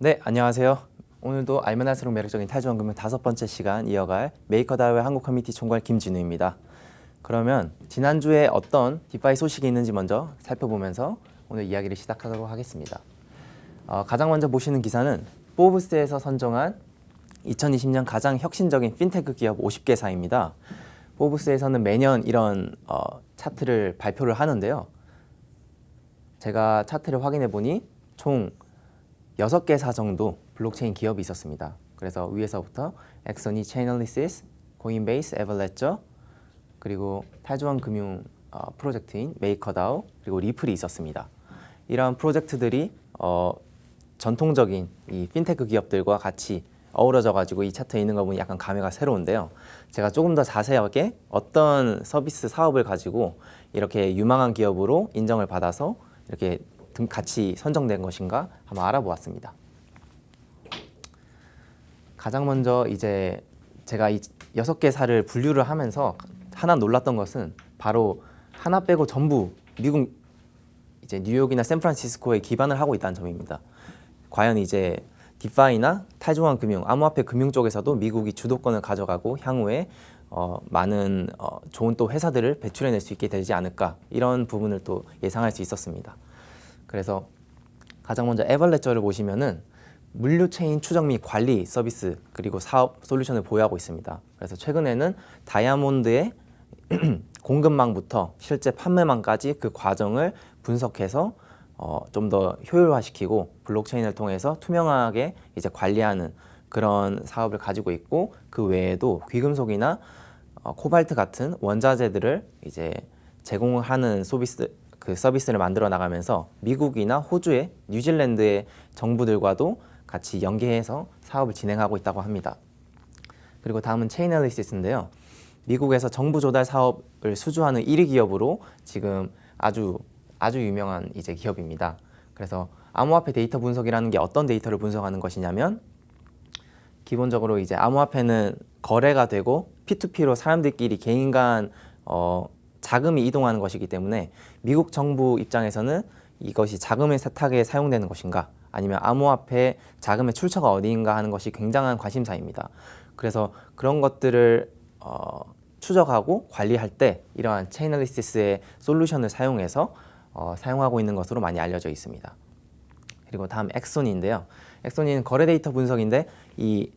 네, 안녕하세요. 오늘도 알면 할수록 매력적인 탈주원금융 5번째 시간 이어갈 메이커다오의 한국 커뮤니티 총괄 김진우입니다. 그러면 지난주에 어떤 디파이 소식이 있는지 먼저 살펴보면서 오늘 이야기를 시작하도록 하겠습니다. 가장 먼저 보시는 기사는 포브스에서 선정한 2020년 가장 혁신적인 핀테크 기업 50개사입니다. 포브스에서는 매년 이런 차트를 발표를 하는데요. 제가 차트를 확인해 보니 총 6개사 정도 블록체인 기업이 있었습니다. 그래서 위에서부터 엑소니, 체인얼리시스, 코인베이스, 에버레저, 그리고 탈주원 금융 프로젝트인 메이커다오, 그리고 리플이 있었습니다. 이러한 프로젝트들이 전통적인 이 핀테크 기업들과 같이 어우러져 가지고 이 차트에 있는 거 보니 약간 감회가 새로운데요. 제가 조금 더 자세하게 어떤 서비스 사업을 가지고 이렇게 유망한 기업으로 인정을 받아서 이렇게 같이 선정된 것인가 한번 알아보았습니다. 가장 먼저 이제 제가 이 6개사를 분류를 하면서 하나 놀랐던 것은 바로 하나 빼고 전부 미국 이제 뉴욕이나 샌프란시스코에 기반을 하고 있다는 점입니다. 과연 이제 디파이나 탈중앙 금융, 암호화폐 금융 쪽에서도 미국이 주도권을 가져가고 향후에 많은 좋은 또 회사들을 배출해낼 수 있게 되지 않을까, 이런 부분을 또 예상할 수 있었습니다. 그래서 가장 먼저 에버레저를 보시면은 물류 체인 추적 및 관리 서비스 그리고 사업 솔루션을 보유하고 있습니다. 그래서 최근에는 다이아몬드의 공급망부터 실제 판매망까지 그 과정을 분석해서 좀 더 효율화시키고 블록체인을 통해서 투명하게 이제 관리하는 그런 사업을 가지고 있고, 그 외에도 귀금속이나 코발트 같은 원자재들을 이제 제공하는 서비스를 만들어 나가면서 미국이나 호주의 뉴질랜드의 정부들과도 같이 연계해서 사업을 진행하고 있다고 합니다. 그리고 다음은 체인얼리시스인데요. 미국에서 정부 조달 사업을 수주하는 1위 기업으로 지금 아주 유명한 이제 기업입니다. 그래서 암호화폐 데이터 분석이라는 게 어떤 데이터를 분석하는 것이냐면, 기본적으로 이제 암호화폐는 거래가 되고 P2P로 사람들끼리 개인 간 자금이 이동하는 것이기 때문에 미국 정부 입장에서는 이것이 자금의 세탁에 사용되는 것인가, 아니면 암호화폐 자금의 출처가 어디인가 하는 것이 굉장한 관심사입니다. 그래서 그런 것들을 추적하고 관리할 때 이러한 체인얼리시스의 솔루션을 사용해서 사용하고 있는 것으로 많이 알려져 있습니다. 그리고 다음 엑소니인데요. 엑소니는 거래 데이터 분석인데, 이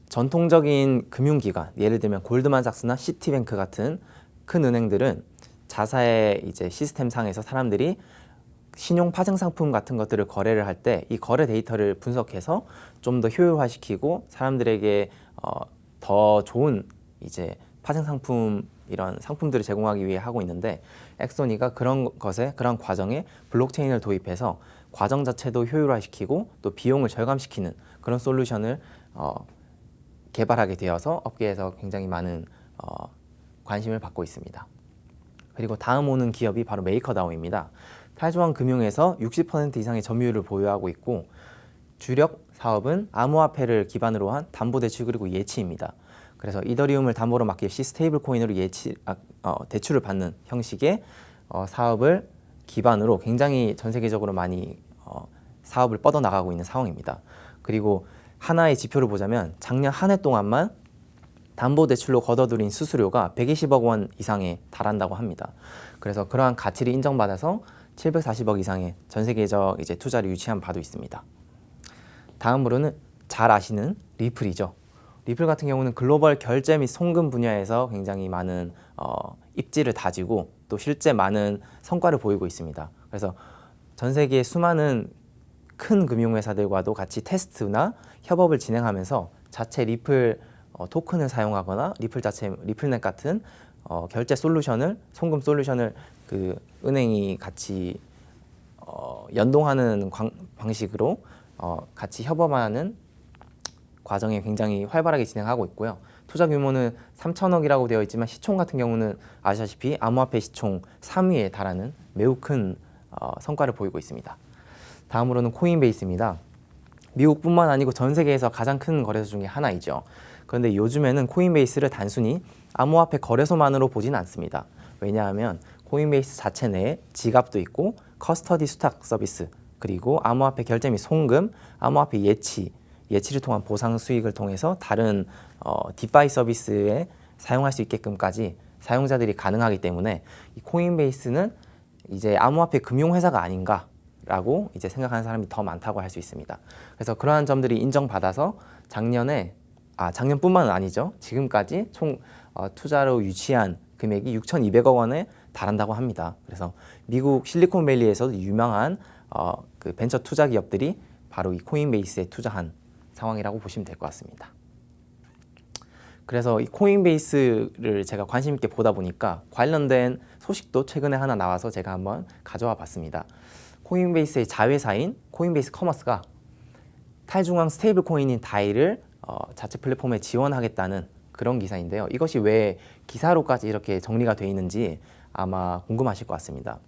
전통적인 금융기관, 예를 들면 골드만삭스나 시티뱅크 같은 큰 은행들은 자사의 이제 시스템 상에서 사람들이 신용 파생 상품 같은 것들을 거래를 할 때 이 거래 데이터를 분석해서 좀 더 효율화시키고 사람들에게 더 좋은 이제 파생 상품, 이런 상품들을 제공하기 위해 하고 있는데, 엑소니가 그런 과정에 블록체인을 도입해서 과정 자체도 효율화시키고 또 비용을 절감시키는 그런 솔루션을 개발하게 되어서 업계에서 굉장히 많은 관심을 받고 있습니다. 그리고 다음 오는 기업이 바로 메이커다오입니다. 탈중앙 금융에서 60% 이상의 점유율을 보유하고 있고, 주력 사업은 암호화폐를 기반으로 한 담보대출 그리고 예치입니다. 그래서 이더리움을 담보로 맡길 시 스테이블 코인으로 대출을 받는 형식의 사업을 기반으로 굉장히 전 세계적으로 많이 사업을 뻗어나가고 있는 상황입니다. 그리고 하나의 지표를 보자면 작년 한 해 동안만 담보대출로 걷어들인 수수료가 120억 원 이상에 달한다고 합니다. 그래서 그러한 가치를 인정받아서 740억 이상의 전 세계적 이제 투자를 유치한 바도 있습니다. 다음으로는 잘 아시는 리플이죠. 리플 같은 경우는 글로벌 결제 및 송금 분야에서 굉장히 많은 입지를 다지고 또 실제 많은 성과를 보이고 있습니다. 그래서 전 세계의 수많은 큰 금융회사들과도 같이 테스트나 협업을 진행하면서 자체 리플 토큰을 사용하거나 리플넷 같은 결제 솔루션을, 송금 솔루션을 그 은행이 같이 연동하는 방식으로 같이 협업하는 과정에 굉장히 활발하게 진행하고 있고요. 투자 규모는 3천억이라고 되어 있지만 시총 같은 경우는 아시다시피 암호화폐 시총 3위에 달하는 매우 큰 성과를 보이고 있습니다. 다음으로는 코인베이스입니다. 미국뿐만 아니고 전 세계에서 가장 큰 거래소 중에 하나이죠. 그런데 요즘에는 코인베이스를 단순히 암호화폐 거래소만으로 보지는 않습니다. 왜냐하면 코인베이스 자체 내에 지갑도 있고 커스터디 수탁 서비스, 그리고 암호화폐 결제 및 송금, 암호화폐 예치를 통한 보상 수익을 통해서 다른 디파이 서비스에 사용할 수 있게끔까지 사용자들이 가능하기 때문에 이 코인베이스는 이제 암호화폐 금융회사가 아닌가라고 이제 생각하는 사람이 더 많다고 할 수 있습니다. 그래서 그러한 점들이 인정받아서 작년뿐만은 아니죠. 지금까지 총 투자로 유치한 금액이 6,200억 원에 달한다고 합니다. 그래서 미국 실리콘밸리에서도 유명한 그 벤처 투자 기업들이 바로 이 코인베이스에 투자한 상황이라고 보시면 될 것 같습니다. 그래서 이 코인베이스를 제가 관심 있게 보다 보니까 관련된 소식도 최근에 하나 나와서 제가 한번 가져와 봤습니다. 코인베이스의 자회사인 코인베이스 커머스가 탈중앙 스테이블 코인인 다이를 자체 플랫폼에 지원하겠다는 그런 기사인데요. 이것이 왜 기사로까지 이렇게 정리가 되어 있는지 아마 궁금하실 것 같습니다.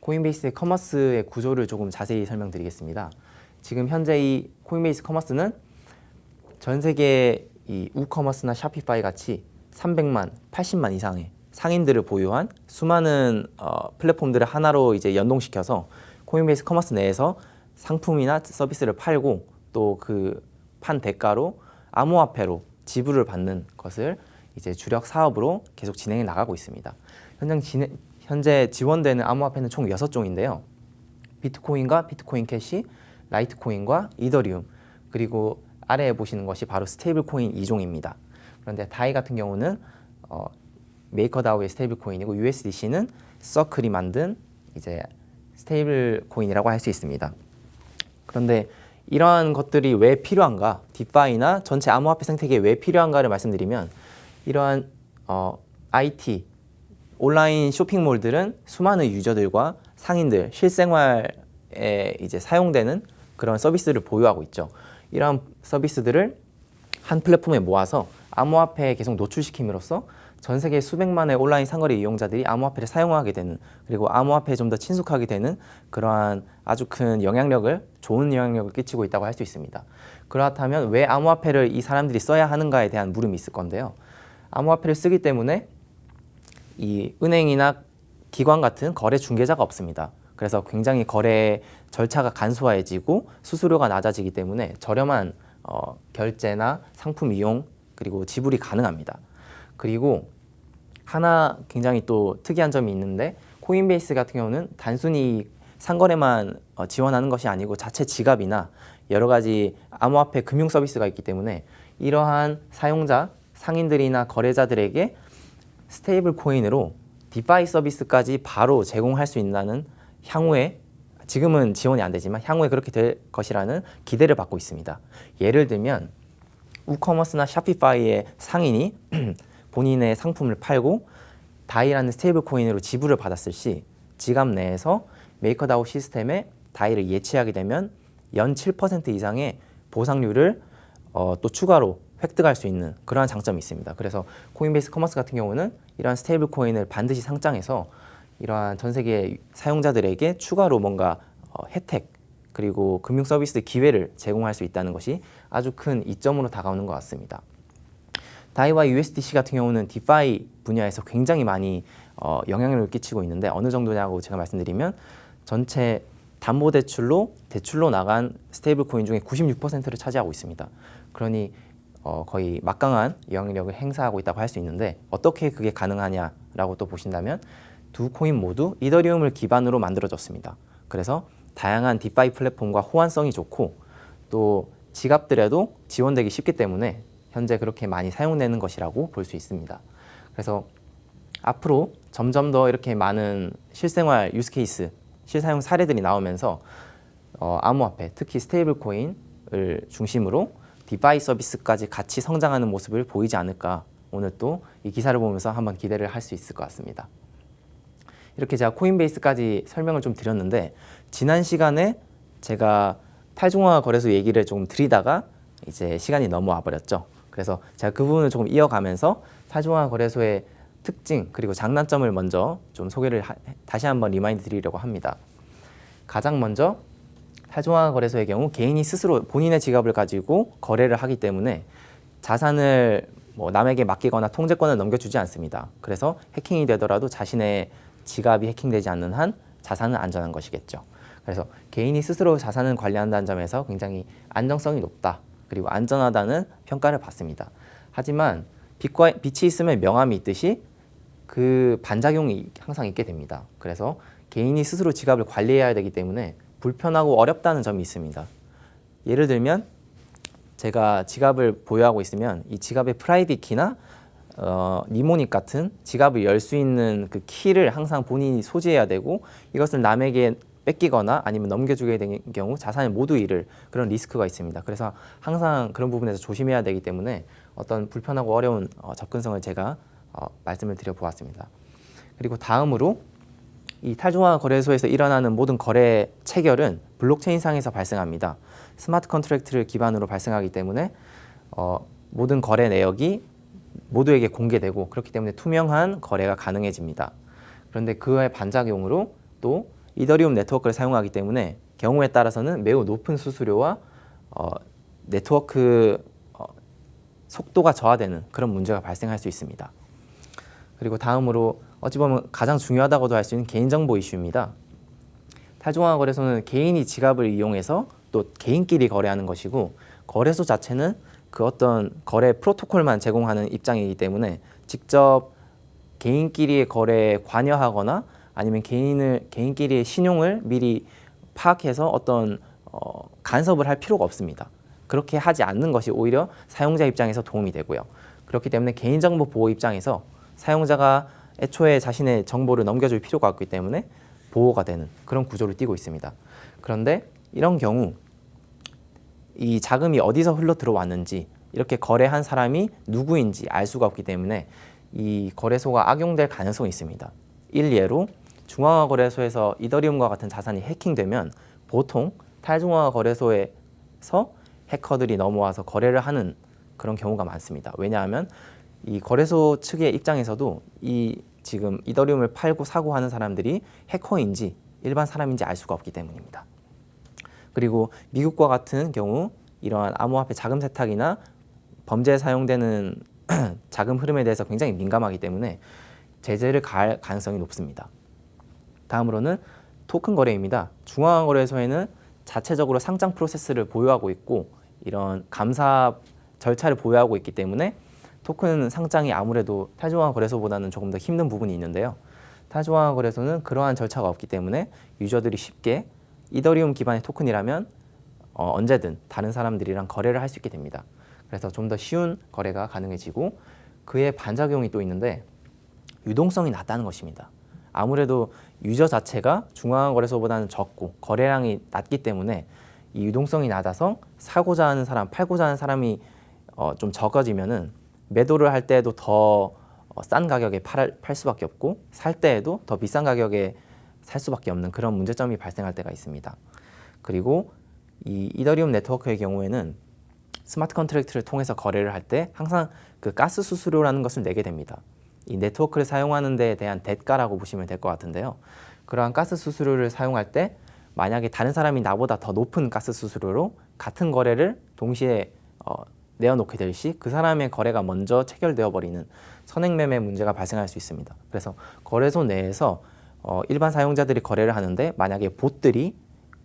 코인베이스의 커머스의 구조를 조금 자세히 설명드리겠습니다. 지금 현재 이 코인베이스 커머스는 전 세계 이 우커머스나 샤피파이 같이 300만, 80만 이상의 상인들을 보유한 수많은 플랫폼들을 하나로 이제 연동시켜서 코인베이스 커머스 내에서 상품이나 서비스를 팔고 또 그 판 대가로 암호화폐로 지불을 받는 것을 이제 주력 사업으로 계속 진행해 나가고 있습니다. 현재 지원되는 암호화폐는 총 6종인데요. 비트코인과 비트코인 캐시, 라이트코인과 이더리움, 그리고 아래에 보시는 것이 바로 스테이블 코인 2종입니다. 그런데 다이 같은 경우는 메이커다오의 스테이블 코인이고 USDC는 서클이 만든 이제 스테이블 코인이라고 할 수 있습니다. 그런데 이러한 것들이 왜 필요한가, 디파이나 전체 암호화폐 생태계에 왜 필요한가를 말씀드리면 이러한 IT, 온라인 쇼핑몰들은 수많은 유저들과 상인들, 실생활에 이제 사용되는 그런 서비스를 보유하고 있죠. 이러한 서비스들을 한 플랫폼에 모아서 암호화폐에 계속 노출시킴으로써 전 세계 수백만의 온라인 상거래 이용자들이 암호화폐를 사용하게 되는, 그리고 암호화폐에 좀 더 친숙하게 되는 그러한 아주 큰 좋은 영향력을 끼치고 있다고 할 수 있습니다. 그렇다면 왜 암호화폐를 이 사람들이 써야 하는가에 대한 물음이 있을 건데요. 암호화폐를 쓰기 때문에 이 은행이나 기관 같은 거래 중개자가 없습니다. 그래서 굉장히 거래 절차가 간소화해지고 수수료가 낮아지기 때문에 저렴한 결제나 상품 이용 그리고 지불이 가능합니다. 그리고 하나 굉장히 또 특이한 점이 있는데 코인베이스 같은 경우는 단순히 상거래만 지원하는 것이 아니고 자체 지갑이나 여러 가지 암호화폐 금융 서비스가 있기 때문에 이러한 사용자, 상인들이나 거래자들에게 스테이블 코인으로 디파이 서비스까지 바로 제공할 수 있다는 향후에, 지금은 지원이 안 되지만 향후에 그렇게 될 것이라는 기대를 받고 있습니다. 예를 들면 우커머스나 샤피파이의 상인이 본인의 상품을 팔고 다이라는 스테이블 코인으로 지불을 받았을 시 지갑 내에서 메이커다오 시스템에 다이를 예치하게 되면 연 7% 이상의 보상률을 또 추가로 획득할 수 있는 그러한 장점이 있습니다. 그래서 코인베이스 커머스 같은 경우는 이러한 스테이블 코인을 반드시 상장해서 이러한 전 세계 사용자들에게 추가로 뭔가 혜택 그리고 금융 서비스 기회를 제공할 수 있다는 것이 아주 큰 이점으로 다가오는 것 같습니다. 다이와 USDC 같은 경우는 디파이 분야에서 굉장히 많이 영향력을 끼치고 있는데 어느 정도냐고 제가 말씀드리면 전체 담보대출로 나간 스테이블 코인 중에 96%를 차지하고 있습니다. 그러니 거의 막강한 영향력을 행사하고 있다고 할 수 있는데 어떻게 그게 가능하냐라고 또 보신다면 두 코인 모두 이더리움을 기반으로 만들어졌습니다. 그래서 다양한 디파이 플랫폼과 호환성이 좋고 또 지갑들에도 지원되기 쉽기 때문에 현재 그렇게 많이 사용되는 것이라고 볼 수 있습니다. 그래서 앞으로 점점 더 이렇게 많은 실생활 유스케이스, 실사용 사례들이 나오면서 암호화폐, 특히 스테이블 코인을 중심으로 디파이 서비스까지 같이 성장하는 모습을 보이지 않을까, 오늘 또 이 기사를 보면서 한번 기대를 할 수 있을 것 같습니다. 이렇게 제가 코인베이스까지 설명을 좀 드렸는데 지난 시간에 제가 탈중앙화 거래소 얘기를 조금 드리다가 이제 시간이 넘어와 버렸죠. 그래서 제가 그 부분을 조금 이어가면서 탈중앙화 거래소의 특징 그리고 장단점을 먼저 좀 소개를 다시 한번 리마인드 드리려고 합니다. 가장 먼저 탈중앙화 거래소의 경우 개인이 스스로 본인의 지갑을 가지고 거래를 하기 때문에 자산을 남에게 맡기거나 통제권을 넘겨주지 않습니다. 그래서 해킹이 되더라도 자신의 지갑이 해킹되지 않는 한 자산은 안전한 것이겠죠. 그래서 개인이 스스로 자산을 관리한다는 점에서 굉장히 안정성이 높다. 그리고 안전하다는 평가를 받습니다. 하지만 빛이 있으면 명암이 있듯이 그 반작용이 항상 있게 됩니다. 그래서 개인이 스스로 지갑을 관리해야 되기 때문에 불편하고 어렵다는 점이 있습니다. 예를 들면 제가 지갑을 보유하고 있으면 이 지갑의 프라이빗 키나 니모닉 같은 지갑을 열 수 있는 그 키를 항상 본인이 소지해야 되고 이것을 남에게 뺏기거나 아니면 넘겨주게 된 경우 자산을 모두 잃을 그런 리스크가 있습니다. 그래서 항상 그런 부분에서 조심해야 되기 때문에 어떤 불편하고 어려운 접근성을 제가 말씀을 드려보았습니다. 그리고 다음으로 이 탈중앙화 거래소에서 일어나는 모든 거래 체결은 블록체인상에서 발생합니다. 스마트 컨트랙트를 기반으로 발생하기 때문에 모든 거래 내역이 모두에게 공개되고 그렇기 때문에 투명한 거래가 가능해집니다. 그런데 그의 반작용으로 또 이더리움 네트워크를 사용하기 때문에 경우에 따라서는 매우 높은 수수료와 네트워크 속도가 저하되는 그런 문제가 발생할 수 있습니다. 그리고 다음으로 어찌 보면 가장 중요하다고도 할 수 있는 개인정보 이슈입니다. 탈중앙화 거래소는 개인이 지갑을 이용해서 또 개인끼리 거래하는 것이고 거래소 자체는 그 어떤 거래 프로토콜만 제공하는 입장이기 때문에 직접 개인끼리의 거래에 관여하거나 아니면 개인끼리의 신용을 미리 파악해서 어떤 간섭을 할 필요가 없습니다. 그렇게 하지 않는 것이 오히려 사용자 입장에서 도움이 되고요. 그렇기 때문에 개인정보 보호 입장에서 사용자가 애초에 자신의 정보를 넘겨줄 필요가 없기 때문에 보호가 되는 그런 구조를 띠고 있습니다. 그런데 이런 경우 이 자금이 어디서 흘러 들어왔는지 이렇게 거래한 사람이 누구인지 알 수가 없기 때문에 이 거래소가 악용될 가능성이 있습니다. 일례로 중앙화 거래소에서 이더리움과 같은 자산이 해킹되면 보통 탈중앙화 거래소에서 해커들이 넘어와서 거래를 하는 그런 경우가 많습니다. 왜냐하면 이 거래소 측의 입장에서도 이 지금 이더리움을 팔고 사고 하는 사람들이 해커인지 일반 사람인지 알 수가 없기 때문입니다. 그리고 미국과 같은 경우 이러한 암호화폐 자금 세탁이나 범죄에 사용되는 자금 흐름에 대해서 굉장히 민감하기 때문에 제재를 가할 가능성이 높습니다. 다음으로는 토큰 거래입니다. 중앙화 거래소에는 자체적으로 상장 프로세스를 보유하고 있고 이런 감사 절차를 보유하고 있기 때문에 토큰 상장이 아무래도 탈중앙화 거래소보다는 조금 더 힘든 부분이 있는데요. 탈중앙화 거래소는 그러한 절차가 없기 때문에 유저들이 쉽게 이더리움 기반의 토큰이라면 언제든 다른 사람들이랑 거래를 할 수 있게 됩니다. 그래서 좀 더 쉬운 거래가 가능해지고 그의 반작용이 또 있는데 유동성이 낮다는 것입니다. 아무래도 유저 자체가 중앙화 거래소보다는 적고 거래량이 낮기 때문에 이 유동성이 낮아서 사고자 하는 사람, 팔고자 하는 사람이 좀 적어지면은 매도를 할 때에도 더 싼 가격에 팔 수밖에 없고 살 때에도 더 비싼 가격에 살 수밖에 없는 그런 문제점이 발생할 때가 있습니다. 그리고 이 이더리움 네트워크의 경우에는 스마트 컨트랙트를 통해서 거래를 할 때 항상 그 가스 수수료라는 것을 내게 됩니다. 이 네트워크를 사용하는 데에 대한 대가라고 보시면 될 것 같은데요. 그러한 가스 수수료를 사용할 때 만약에 다른 사람이 나보다 더 높은 가스 수수료로 같은 거래를 동시에 내어놓게 될 시 그 사람의 거래가 먼저 체결되어 버리는 선행매매 문제가 발생할 수 있습니다. 그래서 거래소 내에서 일반 사용자들이 거래를 하는데 만약에 봇들이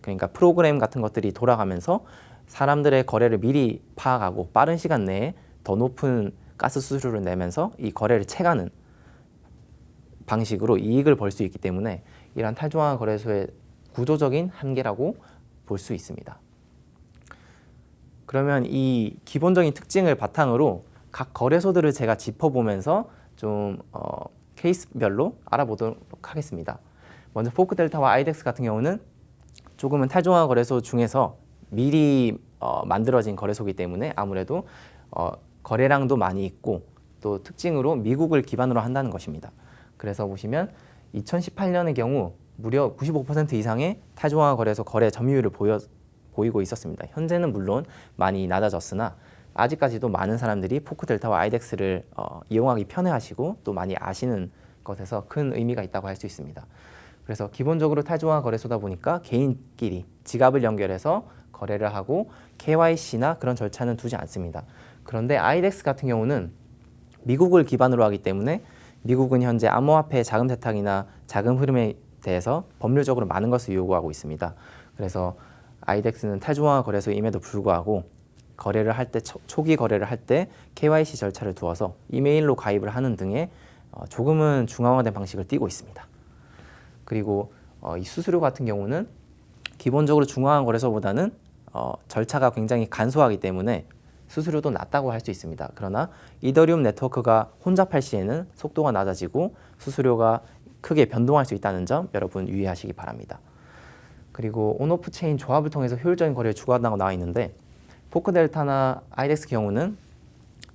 그러니까 프로그램 같은 것들이 돌아가면서 사람들의 거래를 미리 파악하고 빠른 시간 내에 더 높은 가스 수수료를 내면서 이 거래를 채가는 방식으로 이익을 벌 수 있기 때문에 이러한 탈중앙화 거래소의 구조적인 한계라고 볼 수 있습니다. 그러면 이 기본적인 특징을 바탕으로 각 거래소들을 제가 짚어보면서 좀 케이스별로 알아보도록 하겠습니다. 먼저 포크델타와 아이덱스 같은 경우는 조금은 탈중앙화 거래소 중에서 미리 만들어진 거래소이기 때문에 아무래도 거래량도 많이 있고 또 특징으로 미국을 기반으로 한다는 것입니다. 그래서 보시면 2018년의 경우 무려 95% 이상의 탈중앙화 거래소 거래 점유율을 보이고 있었습니다. 현재는 물론 많이 낮아졌으나 아직까지도 많은 사람들이 포크델타와 아이덱스를 이용하기 편해하시고 또 많이 아시는 것에서 큰 의미가 있다고 할 수 있습니다. 그래서 기본적으로 탈중앙화 거래소다 보니까 개인끼리 지갑을 연결해서 거래를 하고 KYC나 그런 절차는 두지 않습니다. 그런데 아이덱스 같은 경우는 미국을 기반으로 하기 때문에 미국은 현재 암호화폐 자금 세탁이나 자금 흐름에 대해서 법률적으로 많은 것을 요구하고 있습니다. 그래서 아이덱스는 탈중앙화 거래소임에도 불구하고 거래를 할 때 초기 거래를 할 때 KYC 절차를 두어서 이메일로 가입을 하는 등의 조금은 중앙화된 방식을 띠고 있습니다. 그리고 이 수수료 같은 경우는 기본적으로 중앙화 거래소보다는 절차가 굉장히 간소하기 때문에 수수료도 낮다고 할 수 있습니다. 그러나 이더리움 네트워크가 혼잡할 시에는 속도가 낮아지고 수수료가 크게 변동할 수 있다는 점 여러분 유의하시기 바랍니다. 그리고 온오프 체인 조합을 통해서 효율적인 거래를 추구한다고 나와 있는데 포크델타나 아이덱스 경우는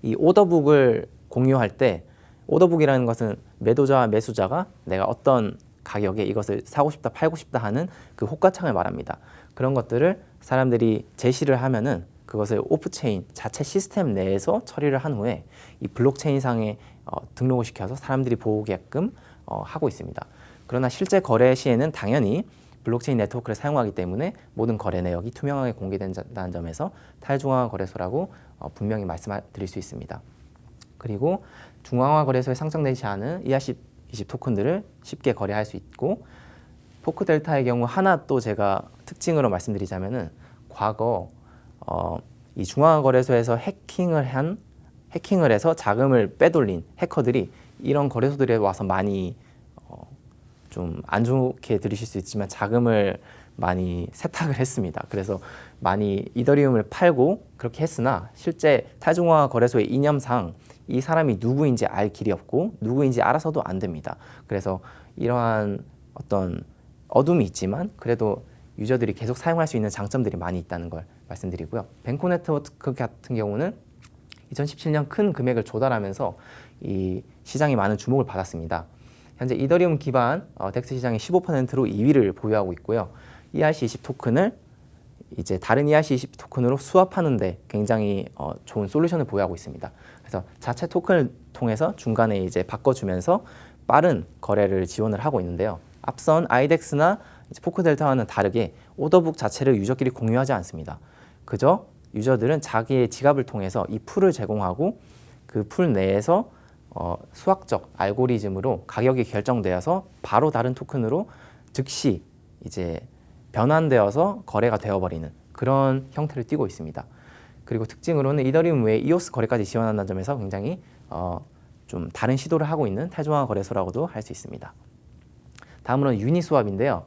이 오더북을 공유할 때 오더북이라는 것은 매도자와 매수자가 내가 어떤 가격에 이것을 사고 싶다 팔고 싶다 하는 그 호가창을 말합니다. 그런 것들을 사람들이 제시를 하면은 그것을 오프체인 자체 시스템 내에서 처리를 한 후에 이 블록체인상에 등록을 시켜서 사람들이 보게끔 하고 있습니다. 그러나 실제 거래 시에는 당연히 블록체인 네트워크를 사용하기 때문에 모든 거래 내역이 투명하게 공개된다는 점에서 탈중앙화 거래소라고 분명히 말씀드릴 수 있습니다. 그리고 중앙화 거래소에 상장되지 않은 ERC20 토큰들을 쉽게 거래할 수 있고 포크델타의 경우 하나 또 제가 특징으로 말씀드리자면은 과거 이 중앙화 거래소에서 해킹을 해서 자금을 빼돌린 해커들이 이런 거래소들에 와서 많이 좀 안 좋게 들으실 수 있지만 자금을 많이 세탁을 했습니다. 그래서 많이 이더리움을 팔고 그렇게 했으나 실제 탈중앙화 거래소의 이념상 이 사람이 누구인지 알 길이 없고 누구인지 알아서도 안 됩니다. 그래서 이러한 어떤 어둠이 있지만 그래도 유저들이 계속 사용할 수 있는 장점들이 많이 있다는 걸 말씀드리고요. 벤코 네트워크 같은 경우는 2017년 큰 금액을 조달하면서 이 시장이 많은 주목을 받았습니다. 현재 이더리움 기반 덱스 시장의 15%로 2위를 보유하고 있고요. ERC20 토큰을 이제 다른 ERC20 토큰으로 수합하는데 굉장히 좋은 솔루션을 보유하고 있습니다. 그래서 자체 토큰을 통해서 중간에 이제 바꿔주면서 빠른 거래를 지원을 하고 있는데요. 앞선 아이덱스나 포크델타와는 다르게 오더북 자체를 유저끼리 공유하지 않습니다. 그저 유저들은 자기의 지갑을 통해서 이 풀을 제공하고 그 풀 내에서 수학적 알고리즘으로 가격이 결정되어서 바로 다른 토큰으로 즉시 이제 변환되어서 거래가 되어버리는 그런 형태를 띠고 있습니다. 그리고 특징으로는 이더리움 외에 이오스 거래까지 지원한다는 점에서 굉장히 좀 다른 시도를 하고 있는 탈중앙화 거래소라고도 할 수 있습니다. 다음으로는 유니스왑인데요.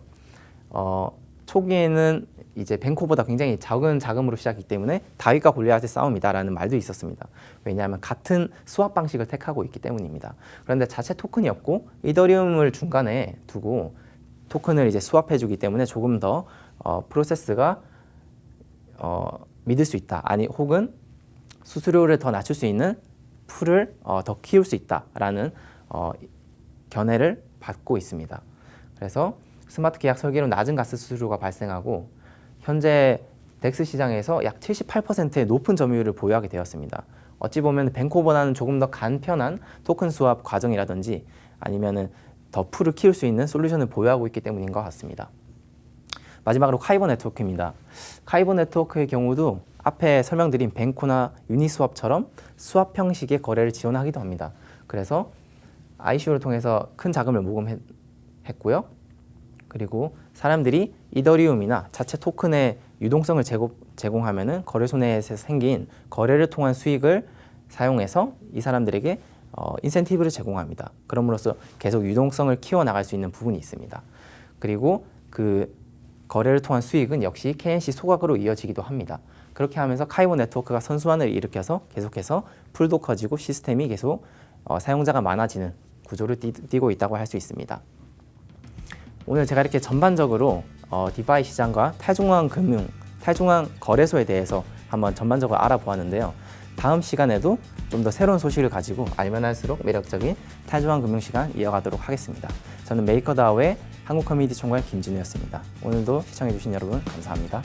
초기에는 이제 벤코보다 굉장히 적은 자금으로 시작했기 때문에 다윗과 골리앗의 싸움이다라는 말도 있었습니다. 왜냐하면 같은 수합 방식을 택하고 있기 때문입니다. 그런데 자체 토큰이 없고 이더리움을 중간에 두고 토큰을 이제 수합해주기 때문에 조금 더 프로세스가 믿을 수 있다. 아니 혹은 수수료를 더 낮출 수 있는 풀을 더 키울 수 있다라는 견해를 받고 있습니다. 그래서 스마트 계약 설계로 낮은 가스 수수료가 발생하고 현재 덱스 시장에서 약 78%의 높은 점유율을 보유하게 되었습니다. 어찌 보면 벤코보다는 조금 더 간편한 토큰 수합 과정이라든지 아니면은 더 풀을 키울 수 있는 솔루션을 보유하고 있기 때문인 것 같습니다. 마지막으로 카이버 네트워크입니다. 카이버 네트워크의 경우도 앞에 설명드린 벤코나 유니스왑처럼 수합 형식의 거래를 지원하기도 합니다. 그래서 ICO를 통해서 큰 자금을 모금했고요. 그리고 사람들이 이더리움이나 자체 토큰의 유동성을 제공하면은 거래소 내에서 생긴 거래를 통한 수익을 사용해서 이 사람들에게 인센티브를 제공합니다. 그럼으로써 계속 유동성을 키워나갈 수 있는 부분이 있습니다. 그리고 그 거래를 통한 수익은 역시 KNC 소각으로 이어지기도 합니다. 그렇게 하면서 카이버 네트워크가 선순환을 일으켜서 계속해서 풀도 커지고 시스템이 계속 사용자가 많아지는 구조를 띠고 있다고 할 수 있습니다. 오늘 제가 이렇게 전반적으로 디파이 시장과 탈중앙 금융, 탈중앙 거래소에 대해서 한번 전반적으로 알아보았는데요. 다음 시간에도 좀 더 새로운 소식을 가지고 알면 할수록 매력적인 탈중앙 금융 시간 이어가도록 하겠습니다. 저는 메이커다오의 한국 커뮤니티 총괄 김진우였습니다. 오늘도 시청해주신 여러분 감사합니다.